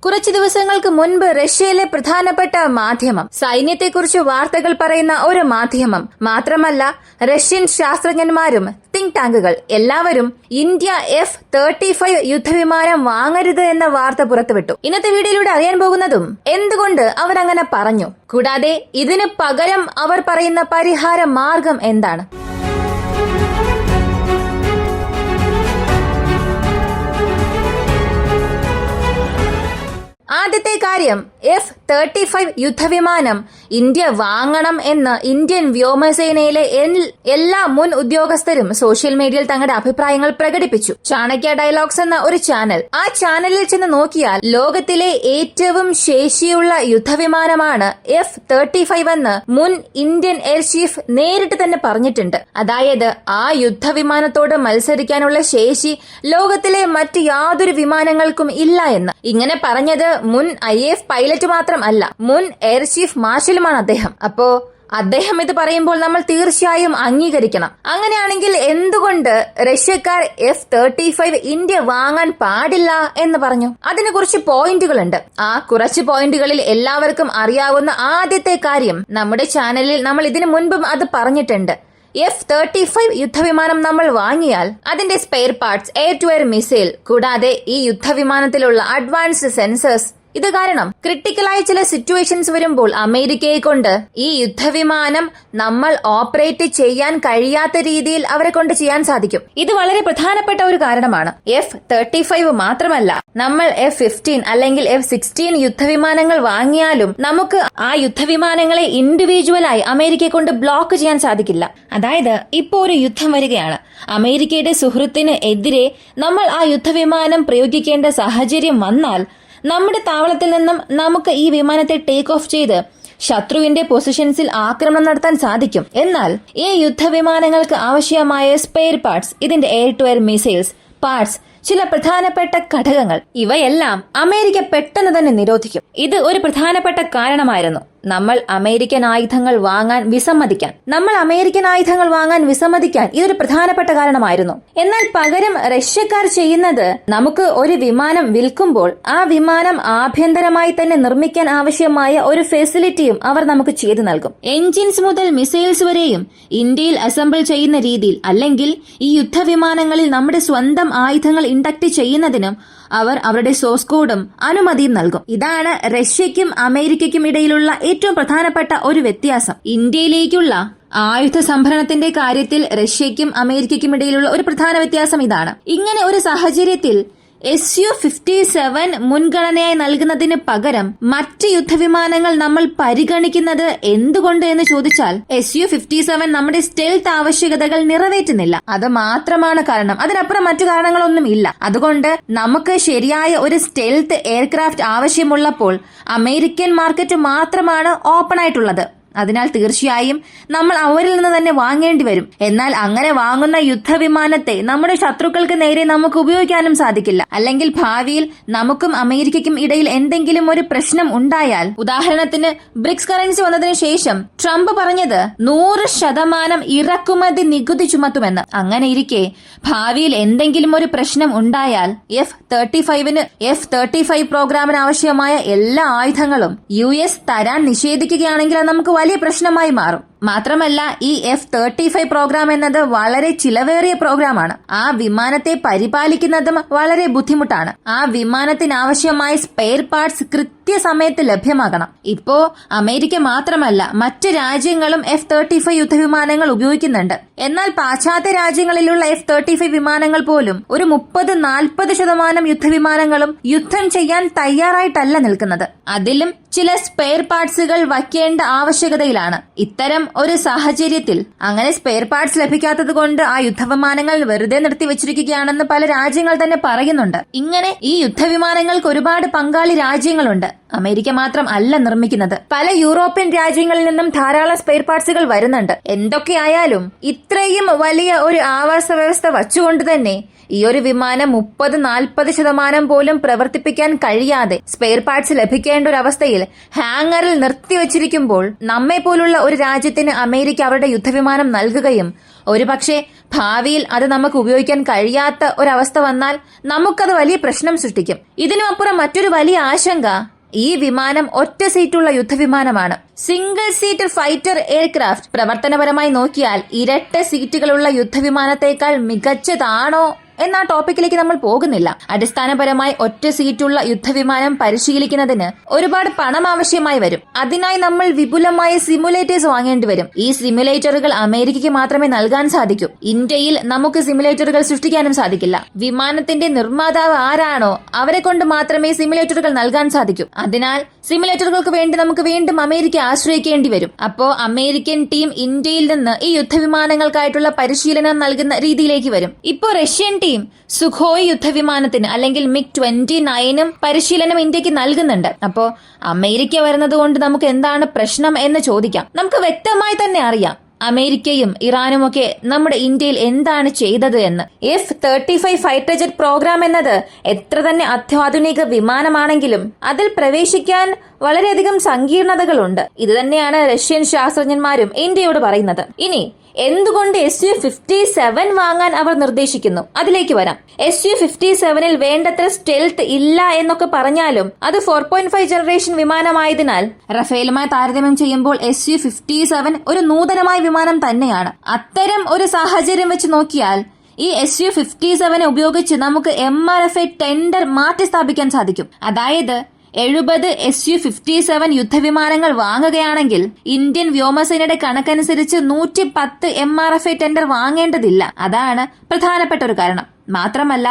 കുറച്ചു ദിവസങ്ങൾക്ക് മുൻപ് റഷ്യയിലെ പ്രധാനപ്പെട്ട മാധ്യമം, സൈന്യത്തെക്കുറിച്ച് വാർത്തകൾ പറയുന്ന ഒരു മാധ്യമം മാത്രമല്ല, റഷ്യൻ ശാസ്ത്രജ്ഞന്മാരും തിങ്ക് ടാങ്കുകൾ എല്ലാവരും ഇന്ത്യ F-35 യുദ്ധവിമാനം വാങ്ങരുത് എന്ന വാർത്ത പുറത്തുവിട്ടു. ഇന്നത്തെ വീഡിയോയിലൂടെ അറിയാൻ പോകുന്നതും എന്തുകൊണ്ട് അവരങ്ങനെ പറഞ്ഞു, കൂടാതെ ഇതിന് പകരം അവർ പറയുന്ന പരിഹാര മാർഗം എന്താണ്. ആദ്യത്തെ കാര്യം, F-35 യുദ്ധവിമാനം ഇന്ത്യ വാങ്ങണം എന്ന് ഇന്ത്യൻ വ്യോമസേനയിലെ എല്ലാ മുൻ ഉദ്യോഗസ്ഥരും സോഷ്യൽ മീഡിയയിൽ തങ്ങളുടെ അഭിപ്രായങ്ങൾ പ്രകടിപ്പിച്ചു. ചാണക്യ ഡയലോഗ്സ് എന്ന ഒരു ചാനൽ, ആ ചാനലിൽ ചെന്ന് നോക്കിയാൽ ലോകത്തിലെ ഏറ്റവും ശേഷിയുള്ള യുദ്ധവിമാനമാണ് F-35 എന്ന് മുൻ ഇന്ത്യൻ എയർ ചീഫ് നേരിട്ട് തന്നെ പറഞ്ഞിട്ടുണ്ട്. അതായത് ആ യുദ്ധവിമാനത്തോട് മത്സരിക്കാനുള്ള ശേഷി ലോകത്തിലെ മറ്റ് യാതൊരു വിമാനങ്ങൾക്കും ഇല്ല എന്ന്. ഇങ്ങനെ പറഞ്ഞത് മുൻ IAF പൈലറ്റ് മാത്രം അല്ല, മുൻ എയർ ചീഫ് മാർഷലുമാണ് അദ്ദേഹം. അപ്പോ അദ്ദേഹം ഇത് പറയുമ്പോൾ നമ്മൾ തീർച്ചയായും അംഗീകരിക്കണം. അങ്ങനെയാണെങ്കിൽ എന്തുകൊണ്ട് റഷ്യക്കാർ F-35 ഇന്ത്യ വാങ്ങാൻ പാടില്ല എന്ന് പറഞ്ഞു? അതിന് കുറച്ച് പോയിന്റുകളുണ്ട്. ആ കുറച്ച് പോയിന്റുകളിൽ എല്ലാവർക്കും അറിയാവുന്ന ആദ്യത്തെ കാര്യം, നമ്മുടെ ചാനലിൽ നമ്മൾ ഇതിനു മുൻപും അത് പറഞ്ഞിട്ടുണ്ട്. F-35 യുദ്ധവിമാനം നമ്മൾ വാങ്ങിയാൽ അതിന്റെ spare parts, air to air missile, കൂടാതെ ഈ യുദ്ധവിമാനത്തിലുള്ള അഡ്വാൻസ്ഡ് സെൻസേഴ്സ്, ഇത് കാരണം ക്രിട്ടിക്കലായ ചില സിറ്റുവേഷൻസ് വരുമ്പോൾ അമേരിക്കയെ കൊണ്ട് ഈ യുദ്ധവിമാനം നമ്മൾ ഓപ്പറേറ്റ് ചെയ്യാൻ കഴിയാത്ത രീതിയിൽ അവരെ കൊണ്ട് ചെയ്യാൻ സാധിക്കും. ഇത് വളരെ പ്രധാനപ്പെട്ട ഒരു കാരണമാണ്. F-35 മാത്രമല്ല, നമ്മൾ F-15 അല്ലെങ്കിൽ F-16 യുദ്ധവിമാനങ്ങൾ വാങ്ങിയാലും നമുക്ക് ആ യുദ്ധവിമാനങ്ങളെ ഇൻഡിവിജ്വലായി അമേരിക്കയെ കൊണ്ട് ബ്ലോക്ക് ചെയ്യാൻ സാധിക്കില്ല. അതായത് ഇപ്പോ ഒരു യുദ്ധം വരികയാണ്, അമേരിക്കയുടെ സുഹൃത്തിന് എതിരെ നമ്മൾ ആ യുദ്ധവിമാനം പ്രയോഗിക്കേണ്ട സാഹചര്യം വന്നാൽ നമ്മുടെ താവളത്തിൽ നിന്നും നമുക്ക് ഈ വിമാനത്തെ ടേക്ക് ഓഫ് ചെയ്ത് ശത്രുവിന്റെ പൊസിഷൻസിൽ ആക്രമണം നടത്താൻ സാധിക്കും. എന്നാൽ ഈ യുദ്ധവിമാനങ്ങൾക്ക് ആവശ്യമായ സ്പെയർ പാർട്സ്, ഇതിന്റെ air to air missiles parts, ചില പ്രധാനപ്പെട്ട ഘടകങ്ങൾ, ഇവയെല്ലാം അമേരിക്ക പെട്ടെന്ന് തന്നെ നിരോധിക്കും. ഇത് ഒരു പ്രധാനപ്പെട്ട കാരണമായിരുന്നു നമ്മൾ അമേരിക്കൻ ആയുധങ്ങൾ വാങ്ങാൻ വിസമ്മതിക്കാൻ. ഇതൊരു പ്രധാനപ്പെട്ട കാരണമായിരുന്നു. എന്നാൽ പകരം റഷ്യക്കാർ ചെയ്യുന്നത്, നമുക്ക് ഒരു വിമാനം വിൽക്കുമ്പോൾ ആ വിമാനം ആഭ്യന്തരമായി തന്നെ നിർമ്മിക്കാൻ ആവശ്യമായ ഒരു ഫെസിലിറ്റിയും അവർ നമുക്ക് ചെയ്തു നൽകും. എൻജിൻസ് മുതൽ മിസൈൽസ് വരെയും ഇന്ത്യയിൽ അസംബിൾ ചെയ്യുന്ന രീതിയിൽ, അല്ലെങ്കിൽ ഈ യുദ്ധവിമാനങ്ങളിൽ നമ്മുടെ സ്വന്തം ആയുധങ്ങൾ ഇൻഡക്ട് ചെയ്യുന്നതിനും അവർ അവരുടെ സോഴ്സ് കോഡും അനുമതിയും നൽകും. ഇതാണ് റഷ്യയ്ക്കും അമേരിക്കയ്ക്കും ഇടയിലുള്ള ഏറ്റവും പ്രധാനപ്പെട്ട ഒരു വ്യത്യാസം. ഇന്ത്യയിലേക്കുള്ള ആയുധ സംഭരണത്തിന്റെ കാര്യത്തിൽ റഷ്യയ്ക്കും അമേരിക്കയ്ക്കും ഇടയിലുള്ള ഒരു പ്രധാന വ്യത്യാസം ഇതാണ്. ഇങ്ങനെ ഒരു സാഹചര്യത്തിൽ Su-57 മുൻഗണനയായി നൽകുന്നതിന് പകരം മറ്റ് യുദ്ധവിമാനങ്ങൾ നമ്മൾ പരിഗണിക്കുന്നത് എന്തുകൊണ്ട് എന്ന് ചോദിച്ചാൽ, Su-57 നമ്മുടെ സ്റ്റെൽത്ത് ആവശ്യകതകൾ നിറവേറ്റുന്നില്ല. അത് മാത്രമാണ് കാരണം. അതിനപ്പുറം മറ്റു കാരണങ്ങളൊന്നും ഇല്ല. അതുകൊണ്ട് നമുക്ക് ശരിയായ ഒരു സ്റ്റെൽത്ത് എയർക്രാഫ്റ്റ് ആവശ്യമുള്ളപ്പോൾ അമേരിക്കൻ മാർക്കറ്റ് മാത്രമാണ് ഓപ്പൺ ആയിട്ടുള്ളത്. അതിനാൽ തീർച്ചയായും നമ്മൾ അവരിൽ നിന്ന് തന്നെ വാങ്ങേണ്ടി വരും. എന്നാൽ അങ്ങനെ വാങ്ങുന്ന യുദ്ധവിമാനത്തെ നമ്മുടെ ശത്രുക്കൾക്ക് നേരെ നമുക്ക് ഉപയോഗിക്കാനും സാധിക്കില്ല. അല്ലെങ്കിൽ ഭാവിയിൽ നമുക്കും അമേരിക്കയ്ക്കും ഇടയിൽ എന്തെങ്കിലും ഒരു പ്രശ്നം ഉണ്ടായാൽ, ഉദാഹരണത്തിന് ബ്രിക്സ് കറൻസി വന്നതിന് ശേഷം ട്രംപ് പറഞ്ഞത് 100% ഇറക്കുമതി നികുതി ചുമത്തുമെന്ന്. അങ്ങനെ ഇരിക്കെ ഭാവിയിൽ എന്തെങ്കിലും ഒരു പ്രശ്നം ഉണ്ടായാൽ F-35 പ്രോഗ്രാമിന് ആവശ്യമായ എല്ലാ ആയുധങ്ങളും US തരാൻ നിഷേധിക്കുകയാണെങ്കിൽ അത് നമുക്ക് വലിയ പ്രശ്നമായി മാറും. മാത്രമല്ല, ഈ F-35 പ്രോഗ്രാം എന്നത് വളരെ ചിലവേറിയ പ്രോഗ്രാമാണ്. ആ വിമാനത്തെ പരിപാലിക്കുന്നതും വളരെ ബുദ്ധിമുട്ടാണ്. ആ വിമാനത്തിനാവശ്യമായ സ്പെയർ പാർട്സ് കൃത്യസമയത്ത് ലഭ്യമാകണം. ഇപ്പോ അമേരിക്ക മാത്രമല്ല, മറ്റ് രാജ്യങ്ങളും F-35 യുദ്ധവിമാനങ്ങൾ ഉപയോഗിക്കുന്നുണ്ട്. എന്നാൽ പാശ്ചാത്യ രാജ്യങ്ങളിലുള്ള F-35 വിമാനങ്ങൾ പോലും ഒരു 30-40% യുദ്ധവിമാനങ്ങളും യുദ്ധം ചെയ്യാൻ തയ്യാറായിട്ടല്ല നിൽക്കുന്നത്. അതിലും ചില സ്പെയർ പാർട്സുകൾ വയ്ക്കേണ്ട ആവശ്യകതയിലാണ്. ഇത്തരം ഒരു സാഹചര്യത്തിൽ അങ്ങനെ സ്പെയർ പാർട്സ് ലഭിക്കാത്തത് കൊണ്ട് ആ യുദ്ധവിമാനങ്ങൾ വെറുതെ നിർത്തിവച്ചിരിക്കുകയാണെന്ന് പല രാജ്യങ്ങൾ തന്നെ പറയുന്നുണ്ട്. ഇങ്ങനെ ഈ യുദ്ധവിമാനങ്ങൾക്ക് ഒരുപാട് പങ്കാളി രാജ്യങ്ങളുണ്ട്. അമേരിക്ക മാത്രം അല്ല നിർമ്മിക്കുന്നത്. പല യൂറോപ്യൻ രാജ്യങ്ങളിൽ നിന്നും ധാരാളം സ്പെയർ പാർട്സുകൾ വരുന്നുണ്ട്. എന്തൊക്കെയായാലും ഇത്രയും വലിയ ഒരു ആവാസ വ്യവസ്ഥ വച്ചുകൊണ്ട് തന്നെ ഈ ഒരു വിമാനം 30-40% പോലും പ്രവർത്തിപ്പിക്കാൻ കഴിയാതെ സ്പെയർ പാർട്സ് ലഭിക്കേണ്ട ഒരു അവസ്ഥയിൽ ഹാങ്ങറിൽ നിർത്തിവച്ചിരിക്കുമ്പോൾ നമ്മെ പോലുള്ള ഒരു രാജ്യത്തിന് അമേരിക്ക അവരുടെ യുദ്ധവിമാനം നൽകുകയും ഒരുപക്ഷെ ഭാവിയിൽ അത് നമുക്ക് ഉപയോഗിക്കാൻ കഴിയാത്ത ഒരവസ്ഥ വന്നാൽ നമുക്കത് വലിയ പ്രശ്നം സൃഷ്ടിക്കും. ഇതിനുമപ്പുറം മറ്റൊരു വലിയ ആശങ്ക, ഈ വിമാനം ഒറ്റ സീറ്റുള്ള യുദ്ധവിമാനമാണ്. സിംഗിൾ സീറ്റ് ഫൈറ്റർ എയർക്രാഫ്റ്റ് പ്രവർത്തനപരമായി നോക്കിയാൽ ഇരട്ട സീറ്റുകളുള്ള യുദ്ധവിമാനത്തേക്കാൾ മികച്ചതാണോ എന്ന ടോപ്പിക്കിലേക്ക് നമ്മൾ പോകുന്നില്ല. അടിസ്ഥാനപരമായി ഒറ്റ സീറ്റുള്ള യുദ്ധവിമാനം പരിശീലിക്കുന്നതിന് ഒരുപാട് പണം ആവശ്യമായി വരും. അതിനായി നമ്മൾ വിപുലമായ സിമുലേറ്റേഴ്സ് വാങ്ങേണ്ടി വരും. ഈ സിമുലേറ്ററുകൾ അമേരിക്കയ്ക്ക് മാത്രമേ നൽകാൻ സാധിക്കൂ. ഇന്ത്യയിൽ നമുക്ക് സിമുലേറ്ററുകൾ സൃഷ്ടിക്കാനും സാധിക്കില്ല. വിമാനത്തിന്റെ നിർമ്മാതാവ് ആരാണോ അവരെ കൊണ്ട് മാത്രമേ സിമുലേറ്ററുകൾ നൽകാൻ സാധിക്കൂ. അതിനാൽ സിമുലേറ്ററുകൾക്ക് വേണ്ടി നമുക്ക് വീണ്ടും അമേരിക്ക ആശ്രയിക്കേണ്ടി വരും. അപ്പോ അമേരിക്കൻ ടീം ഇന്ത്യയിൽ നിന്ന് ഈ യുദ്ധവിമാനങ്ങൾക്കായിട്ടുള്ള പരിശീലനം നൽകുന്ന രീതിയിലേക്ക് വരും. ഇപ്പോ റഷ്യൻ ടീം സുഖോയ് യുദ്ധവിമാനത്തിന് അല്ലെങ്കിൽ MiG-29 പരിശീലനം ഇന്ത്യക്ക് നൽകുന്നുണ്ട്. അപ്പോ അമേരിക്ക വരുന്നത് കൊണ്ട് നമുക്ക് എന്താണ് പ്രശ്നം എന്ന് ചോദിക്കാം. നമുക്ക് വ്യക്തമായി തന്നെ അറിയാം അമേരിക്കയും ഇറാനുമൊക്കെ നമ്മുടെ ഇന്ത്യയിൽ എന്താണ് ചെയ്തത് എന്ന്. F-35 ഫൈറ്റർ ജെറ്റ് പ്രോഗ്രാം എന്നത് എത്ര തന്നെ അത്യാധുനിക വിമാനമാണെങ്കിലും അതിൽ പ്രവേശിക്കാൻ വളരെയധികം സങ്കീർണതകളുണ്ട്. ഇത് തന്നെയാണ് റഷ്യൻ ശാസ്ത്രജ്ഞന്മാരും ഇന്ത്യയോട് പറയുന്നത്. ഇനി എന്തുകൊണ്ട് Su-57 വാങ്ങാൻ അവർ നിർദ്ദേശിക്കുന്നു? അതിലേക്ക് വരാം. Su-57ൽ വേണ്ടത്ര സ്റ്റെൽത്ത് ഇല്ല എന്നൊക്കെ പറഞ്ഞാലും അത് 4.5 ജനറേഷൻ വിമാനമായതിനാൽ റഫേലുമായി താരതമ്യം ചെയ്യുമ്പോൾ Su-57 ഒരു നൂതനമായ വിമാനം തന്നെയാണ്. അത്തരം ഒരു സാഹചര്യം വെച്ച് നോക്കിയാൽ ഈ Su-57 ഉപയോഗിച്ച് നമുക്ക് MRFA ടെൻഡർ മാറ്റി സ്ഥാപിക്കാൻ സാധിക്കും. അതായത് 70 Su-57 യുദ്ധവിമാനങ്ങൾ വാങ്ങുകയാണെങ്കിൽ ഇന്ത്യൻ വ്യോമസേനയുടെ കണക്കനുസരിച്ച് 110 MRFA ടെൻഡർ വാങ്ങേണ്ടതില്ല. അതാണ് പ്രധാനപ്പെട്ട ഒരു കാരണം. മാത്രമല്ല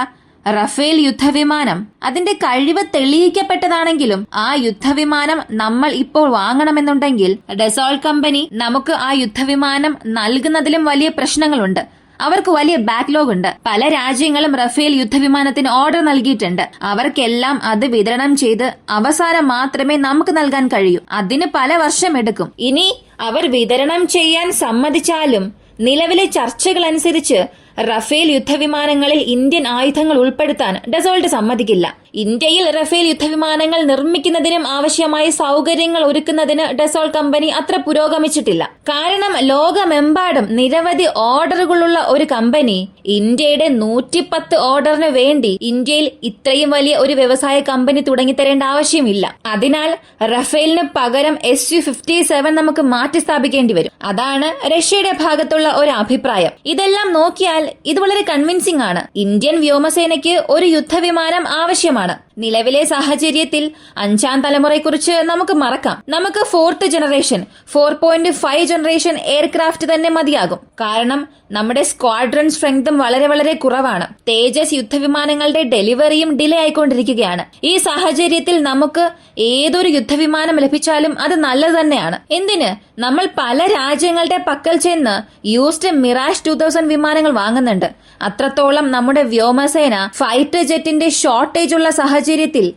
റഫേൽ യുദ്ധവിമാനം അതിന്റെ കഴിവ് തെളിയിക്കപ്പെട്ടതാണെങ്കിലും ആ യുദ്ധവിമാനം നമ്മൾ ഇപ്പോൾ വാങ്ങണമെന്നുണ്ടെങ്കിൽ ഡസോൾട്ട് കമ്പനി നമുക്ക് ആ യുദ്ധവിമാനം നൽകുന്നതിലും വലിയ പ്രശ്നങ്ങളുണ്ട്. അവർക്ക് വലിയ ബാക്ക്ലോഗ് ഉണ്ട്. പല രാജ്യങ്ങളും റഫേൽ യുദ്ധവിമാനത്തിന് ഓർഡർ നൽകിയിട്ടുണ്ട്. അവർക്കെല്ലാം അത് വിതരണം ചെയ്ത് അവസാനം മാത്രമേ നമുക്ക് നൽകാൻ കഴിയൂ. അതിന് പല വർഷം എടുക്കും. ഇനി അവർ വിതരണം ചെയ്യാൻ സമ്മതിച്ചാലും നിലവിലെ ചർച്ചകൾ അനുസരിച്ച് റഫേൽ യുദ്ധവിമാനങ്ങളിൽ ഇന്ത്യൻ ആയുധങ്ങൾ ഉൾപ്പെടുത്താൻ ഡസോൾട്ട് സമ്മതിക്കില്ല. ഇന്ത്യയിൽ റഫേൽ യുദ്ധവിമാനങ്ങൾ നിർമ്മിക്കുന്നതിനും ആവശ്യമായ സൗകര്യങ്ങൾ ഒരുക്കുന്നതിന് ഡസോൾട്ട് കമ്പനി അത്ര പുരോഗമിച്ചിട്ടില്ല. കാരണം ലോകമെമ്പാടും നിരവധി ഓർഡറുകളുള്ള ഒരു കമ്പനി ഇന്ത്യയുടെ 110 ഓർഡറിന് വേണ്ടി ഇന്ത്യയിൽ ഇത്രയും വലിയ ഒരു വ്യവസായ കമ്പനി തുടങ്ങിത്തരേണ്ട ആവശ്യമില്ല. അതിനാൽ റഫേലിന് പകരം Su-57 നമുക്ക് മാറ്റി സ്ഥാപിക്കേണ്ടി വരും. അതാണ് റഷ്യയുടെ ഭാഗത്തുള്ള ഒരു അഭിപ്രായം. ഇതെല്ലാം നോക്കിയാൽ ഇത് വളരെ കൺവിൻസിംഗ് ആണ്. ഇന്ത്യൻ വ്യോമസേനയ്ക്ക് ഒരു യുദ്ധവിമാനം ആവശ്യമാണ്. നിലവിലെ സാഹചര്യത്തിൽ 5ാം തലമുറയെക്കുറിച്ച് നമുക്ക് മറക്കാം. നമുക്ക് 4th ജനറേഷൻ 4.5 ജനറേഷൻ എയർക്രാഫ്റ്റ് തന്നെ മതിയാകും. കാരണം നമ്മുടെ സ്ക്വാഡ്രൺ സ്ട്രെങ്തും വളരെ കുറവാണ്. തേജസ് യുദ്ധവിമാനങ്ങളുടെ ഡെലിവറിയും ഡിലേ ആയിക്കൊണ്ടിരിക്കുകയാണ്. ഈ സാഹചര്യത്തിൽ നമുക്ക് ഏതൊരു യുദ്ധവിമാനം ലഭിച്ചാലും അത് നല്ലത് തന്നെയാണ്. എന്തിന് നമ്മൾ പല രാജ്യങ്ങളുടെ പക്കൽ ചെന്ന് യൂസ്ഡ് മിറാഷ് 2000 വിമാനങ്ങൾ വാങ്ങുന്നുണ്ട്. അത്രത്തോളം നമ്മുടെ വ്യോമസേന ഫൈറ്റർ ജെറ്റിന്റെ ഷോർട്ടേജ് ഉള്ള സാഹചര്യത്തിൽ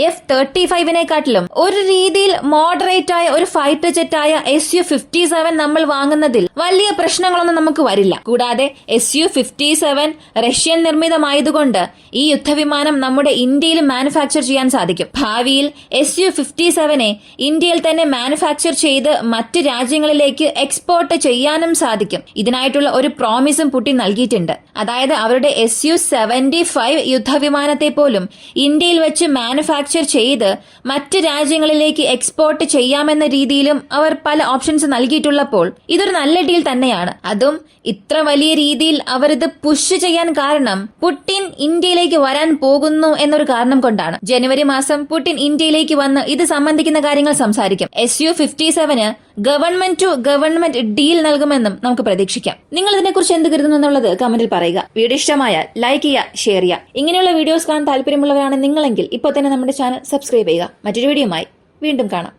F-35നെക്കാട്ടിലും ഒരു രീതിയിൽ മോഡറേറ്റ് ആയ ഒരു ഫൈറ്റർ ജെറ്റായ Su-57 നമ്മൾ വാങ്ങുന്നതിൽ വലിയ പ്രശ്നങ്ങളൊന്നും നമുക്ക് വരില്ല. കൂടാതെ Su-57 റഷ്യൻ നിർമ്മിതമായതുകൊണ്ട് ഈ യുദ്ധവിമാനം നമ്മുടെ ഇന്ത്യയിൽ മാനുഫാക്ചർ ചെയ്യാൻ സാധിക്കും. ഭാവിയിൽ Su-57നെ ഇന്ത്യയിൽ തന്നെ മാനുഫാക്ചർ ചെയ്ത് മറ്റ് രാജ്യങ്ങളിലേക്ക് എക്സ്പോർട്ട് ചെയ്യാനും സാധിക്കും. ഇതിനായിട്ടുള്ള ഒരു പ്രോമിസും പുടിൻ നൽകിയിട്ടുണ്ട്. അതായത് അവരുടെ Su-75 യുദ്ധവിമാനത്തെ പോലും ഇന്ത്യയിൽ വെച്ച് മാനുഫാക്ചർ ചെയ്ത് മറ്റ് രാജ്യങ്ങളിലേക്ക് എക്സ്പോർട്ട് ചെയ്യാമെന്ന രീതിയിലും അവർ പല ഓപ്ഷൻസ് നൽകിയിട്ടുള്ളപ്പോൾ ഇതൊരു നല്ല ഡീൽ തന്നെയാണ്. അതും ഇത്ര വലിയ രീതിയിൽ അവരിത് പുഷ് ചെയ്യാൻ കാരണം പുടിൻ ഇന്ത്യയിലേക്ക് വരാൻ പോകുന്നു എന്നൊരു കാരണം കൊണ്ടാണ്. ജനുവരി മാസം പുടിൻ ഇന്ത്യയിലേക്ക് വന്ന് ഇത് സംബന്ധിക്കുന്ന കാര്യങ്ങൾ സംസാരിക്കും. Su-57 government to government deal നൽകുമെന്നും നമുക്ക് പ്രതീക്ഷിക്കാം. നിങ്ങൾ ഇതിനെക്കുറിച്ച് എന്ത് കരുതുന്നു എന്നുള്ളത് കമന്റിൽ പറയുക. വീഡിയോ ഇഷ്ടമായാൽ ലൈക്ക് ചെയ്യുക, ഷെയർ ചെയ്യുക. ഇങ്ങനെയുള്ള വീഡിയോസ് കാണാൻ താല്പര്യമുള്ളവരാണ് നിങ്ങളെങ്കിൽ ഇപ്പോൾ തന്നെ നമ്മുടെ ചാനൽ സബ്സ്ക്രൈബ് ചെയ്യുക. മറ്റൊരു വീഡിയോയുമായി വീണ്ടും കാണാം.